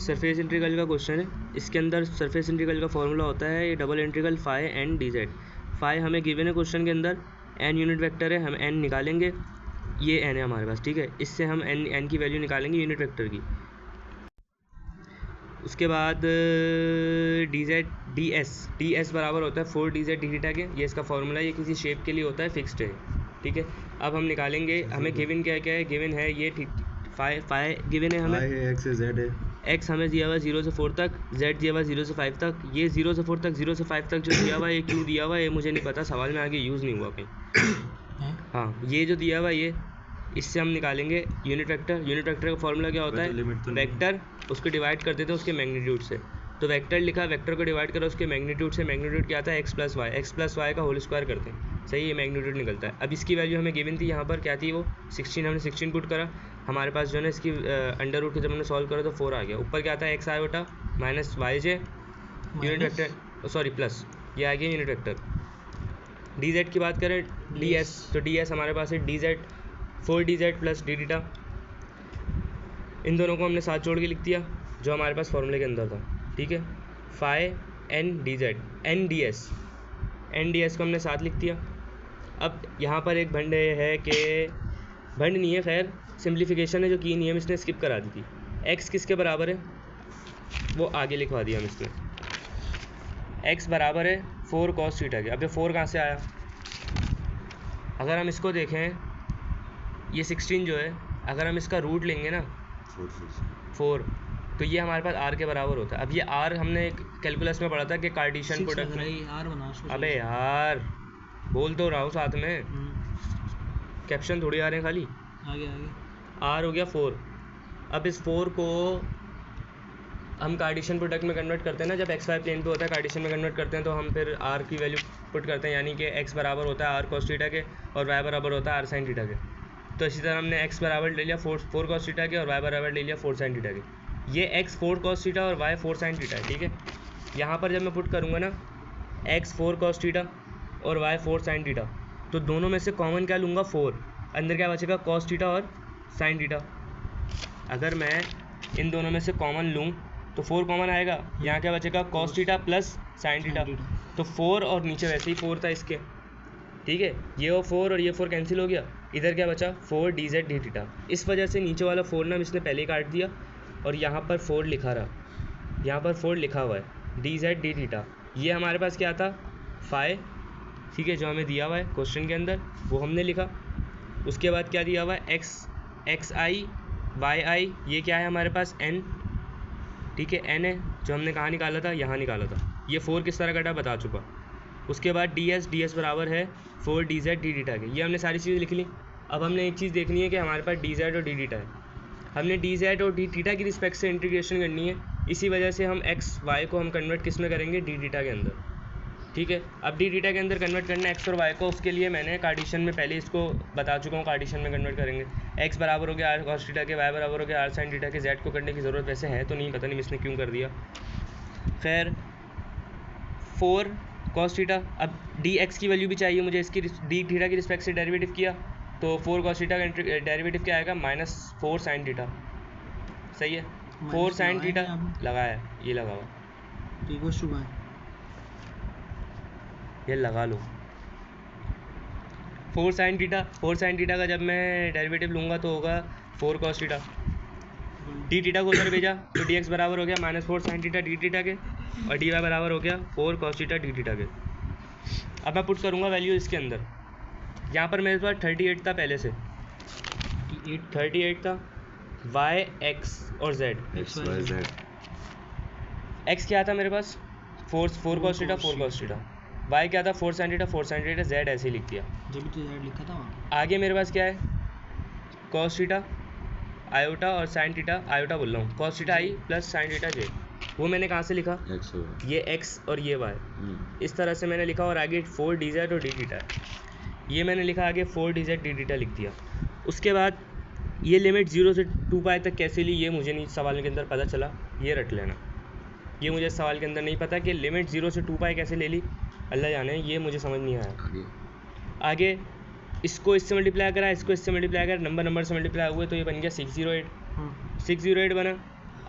Surface integral का question है। इसके अंदर सरफेस इंटीग्रल का फॉर्मूला होता है ये double integral phi n d z. Phi हमें गिवन है क्वेश्चन के अंदर, एन यूनिट वेक्टर है, हम एन निकालेंगे, ये एन है हमारे पास, ठीक है। इससे हम एन की वैल्यू निकालेंगे यूनिट वेक्टर की। उसके बाद डी जेड डी एस बराबर होता है 4 डी जेड डी थीटा के, ये इसका फॉर्मूला, ये किसी शेप के लिए होता है, फिक्स्ड है, ठीक है। अब हम निकालेंगे, हमें गिवन क्या क्या है, गिवन है ये फाई गिवन है हमें, एक्स जेड है, एक्स हमें दिया हुआ है 0 से 4 तक, जेड दिया हुआ है 0 से 5 तक। ये 0 से 4 तक 0 से 5 तक जो दिया हुआ है ये क्यों दिया हुआ है ये मुझे नहीं पता, सवाल में आगे यूज़ नहीं हुआ कहीं। हाँ, ये जो दिया हुआ है ये, इससे हम निकालेंगे यूनिट वेक्टर। यूनिट वेक्टर का फॉर्मूला क्या होता है, वेक्टर उसको डिवाइड कर देते हैं उसके मैग्नीट्यूड से। तो वेक्टर लिखा, वेक्टर को डिवाइड करो उसके मैग्नीट्यूड से। मैग्नीट्यूड क्या आता है, एक्स प्लस वाई का होल स्क्वायर करते हैं, सही, ये मैग्नीट्यूड निकलता है। अब इसकी वैल्यू हमें गिवन थी, यहाँ पर क्या थी वो 16, हमने 16 पुट करा, हमारे पास जो है ना इसकी अंडर रूट के जब हमने सॉल्व करा तो 4 आ गया। ऊपर क्या आता है, एक्स आयोटा माइनस वाई जे यूनिट वेक्टर, सॉरी प्लस, ये आ गया यूनिट वेक्टर। डी जेड की बात करें, डी एस, तो डी एस हमारे पास है D Z 4 D Z plus D डीटा। इन दोनों को हमने साथ जोड़ के लिख दिया जो हमारे पास फॉर्मूले के अंदर था, ठीक है। Phi n d z n d s को हमने साथ लिख दिया। अब यहाँ पर एक भंड है कि भंड नहीं है, खैर सिंप्लीफिकेशन है जो की नहीं है, इसने स्किप करा दी थी। एक्स किसके बराबर है वो आगे लिखवा दिया हम इसमें। एक्स बराबर है 4 cos थीटा के। अब ये 4 कहाँ से आया, अगर हम इसको देखें, ये 16 जो है, अगर हम इसका रूट लेंगे ना 4, तो ये हमारे पास r के बराबर होता है। अब ये r हमने कैलकुलस में पढ़ा था कि कार्टेशियन प्रोडक्ट में, अबे यार बोल तो रहा हूँ साथ में, कैप्शन थोड़ी आ रहे हैं खाली, आगे r हो गया 4। अब इस 4 को हम कार्टेशियन प्रोडक्ट में कन्वर्ट करते हैं ना, जब एक्स वाई प्लेन पे होता है कार्टेशियन में कन्वर्ट करते हैं, तो हम फिर r की वैल्यू पुट करते हैं, यानी कि x बराबर होता है r cos थीटा के और y बराबर होता है r sin थीटा के। तो इसी तरह हमने x बराबर ले लिया 4 cos थीटा के और y बराबर ले लिया 4 sin थीटा के। ये x 4 cos थीटा और y 4 sin थीटा है, ठीक है। यहाँ पर जब मैं पुट करूँगा ना x 4 cos थीटा और y 4 sin थीटा, तो दोनों में से कॉमन क्या लूँगा 4, अंदर क्या बचेगा cos थीटा और sin थीटा। अगर मैं इन दोनों में से कॉमन लूँ तो 4 कॉमन आएगा, यहाँ क्या बचेगा cos theta plus sin theta, तो 4 और नीचे वैसे ही 4 था इसके, ठीक है। ये वो 4 और ये 4 कैंसिल हो गया, इधर क्या बचा 4 डी जेड डी थीटा। इस वजह से नीचे वाला 4 ना इसने पहले ही काट दिया और यहाँ पर 4 लिखा रहा, यहाँ पर 4 लिखा हुआ है डी जेड डी थीटा। ये हमारे पास क्या था फाई, ठीक है, जो हमें दिया हुआ है क्वेश्चन के अंदर वो हमने लिखा। उसके बाद क्या दिया हुआ है एक्स आई वाई आई, ये क्या है हमारे पास एन, ठीक है, एन है, जो हमने कहाँ निकाला था, यहाँ निकाला था। ये 4 किस तरह कटा बता चुका। उसके बाद डी एस बराबर है 4 डी जेड डी डीटा के। ये हमने सारी चीज़ें लिख ली। अब हमने एक चीज़ देखनी है कि हमारे पास डी जेड और डी डीटा है, हमने डी जेड और डी थीटा की रिस्पेक्ट से इंटीग्रेशन करनी है। इसी वजह से हम एक्स वाई को हम कन्वर्ट किस में करेंगे, डी डीटा के अंदर, ठीक है। अब डी डीटा के अंदर कन्वर्ट करना है एक्स और वाई को, उसके लिए मैंने कार्टेशियन में पहले इसको बता चुका हूँ, कार्टेशियन में कन्वर्ट करेंगे। एक्स बराबर हो गया r cos थीटा के, वाई बराबर हो गया r sin थीटा के। जेड को करने की ज़रूरत वैसे है तो नहीं, पता नहीं इसने क्यों कर दिया। खैर 4 cos थीटा, अब डी एक्स की वैल्यू भी चाहिए मुझे, इसकी डी थीटा की रिस्पेक्ट से डेरिवेटिव किया तो 4 cos थीटा का डेरिवेटिव क्या आएगा -4 sin थीटा, सही है। 4 sin थीटा लगाया, ये लगा हुआ, ये लगा लो 4 sin थीटा का जब मैं डेरिवेटिव लूँगा तो होगा 4 cos थीटा। डी थीटा को उधर भेजा तो डी एक्स बराबर हो गया -4 sin थीटा डी थीटा के, और डी वाई बराबर हो गया 4 cos थीटा डी थीटा के। अब मैं पुट करूँगा वैल्यू इसके अंदर। यहाँ पर मेरे पास 38 था पहले से, 38 था, y x और z, x क्या था मेरे पास 4 cos थीटा, y क्या था 4 sin थीटा, z ऐसे ही लिख दिया जब भी तो z लिखा था वहाँ। आगे मेरे पास क्या है cos थीटा आयोटा और sin थीटा, आयोटा बोल रहा हूँ, cos थीटा आई प्लस sin थीटा j, वो मैंने कहाँ से लिखा ये x और ये y, इस तरह से मैंने लिखा। और आगे 4 डी जेड और डी थीटा है, ये मैंने लिखा आगे 4 डी जेड डी थीटा लिख दिया। उसके बाद ये लिमिट 0 से 2 पाई तक कैसे ली ये मुझे नहीं सवाल के अंदर पता चला, ये रट लेना, ये मुझे सवाल के अंदर नहीं पता कि लिमिट 0 से 2 पाई कैसे ले ली, अल्लाह जाने, ये मुझे समझ नहीं आया। आगे इसको इससे मल्टीप्लाई करा, इसको इससे मल्टीप्लाई करा, नंबर से मल्टीप्लाई हुए तो ये बन गया 608 बना।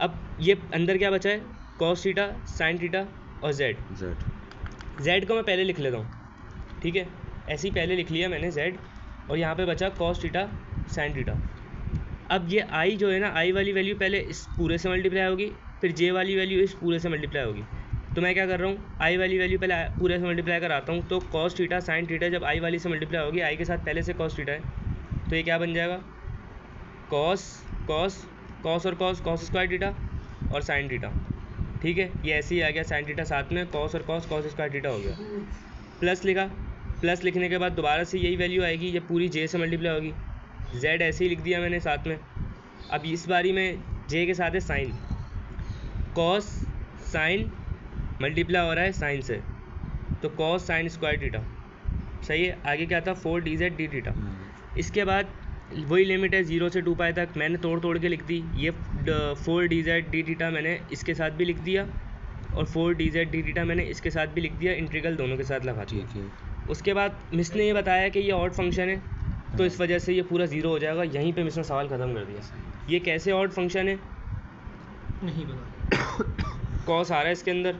अब ये अंदर क्या बचा है, कॉस थीटा, साइन थीटा और जेड। जेड को मैं पहले लिख लेता हूँ, ठीक है, ऐसे ही पहले लिख लिया मैंने जेड, और यहाँ पे बचा कॉस थीटा साइन थीटा। अब ये आई जो है ना, आई वाली वैल्यू पहले इस पूरे से मल्टीप्लाई होगी, फिर जे वाली वैल्यू इस पूरे से मल्टीप्लाई होगी। तो मैं क्या कर रहा हूँ, आई वाली वैल्यू पहले पूरे से मल्टीप्लाई कराता हूँ। तो कॉस थीटा साइन थीटा जब आई वाली से मल्टीप्लाई होगी, आई के साथ पहले से कॉस थीटा है, तो ये क्या बन जाएगा, कॉस कॉस कॉस और कॉस, कॉस स्क्वायर थीटा और साइन थीटा, ठीक है। ये ऐसे ही आ गया, साइन थीटा साथ में कॉस और कॉस, कॉस स्क्वायर थीटा हो गया। प्लस लिखा, प्लस लिखने के बाद दोबारा से यही वैल्यू आएगी, ये पूरी जे से मल्टीप्लाई होगी। जेड ऐसे ही लिख दिया मैंने साथ में। अब इस बारी में जे के साथ है साइन, कॉस साइन मल्टीप्लाई हो रहा है साइन से, तो कॉस साइन स्क्वायर थीटा, सही है। आगे क्या था, 4 डी जेड डी थीटा। इसके बाद वही लिमिट है 0 से 2 पाई तक, मैंने तोड़ के लिख दी। ये 4 डी जेड डी थीटा मैंने इसके साथ भी लिख दिया, और 4 डी जेड डी थीटा मैंने इसके साथ भी लिख दिया, इंटीग्रल दोनों के साथ लगा दिया। उसके बाद मिस ने ये बताया कि ये ऑड फंक्शन है, तो इस वजह से ये पूरा 0 हो जाएगा। यहीं पे मिस ने सवाल ख़त्म कर दिया। ये कैसे ऑड फंक्शन है, नहीं पता। कॉस आ रहा है इसके अंदर,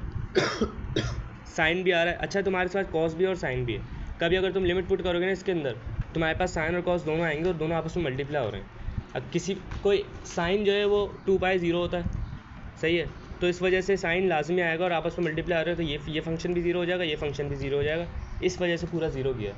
साइन भी आ रहा है। अच्छा, तुम्हारे पास कॉस भी और साइन भी है। कभी अगर तुम लिमिट पुट करोगे ना इसके अंदर, तुम्हारे पास साइन और कॉस दोनों आएंगे और दोनों आपस में मल्टीप्लाई हो रहे हैं। अब किसी कोई साइन जो है वो 2π0 होता है, सही है, तो इस वजह से साइन लाजमी आएगा और आपस में मल्टीप्लाई आ रहे हो, तो ये फंक्शन भी 0 हो जाएगा, ये फंक्शन भी 0 हो जाएगा। इस वजह से पूरा 0 किया।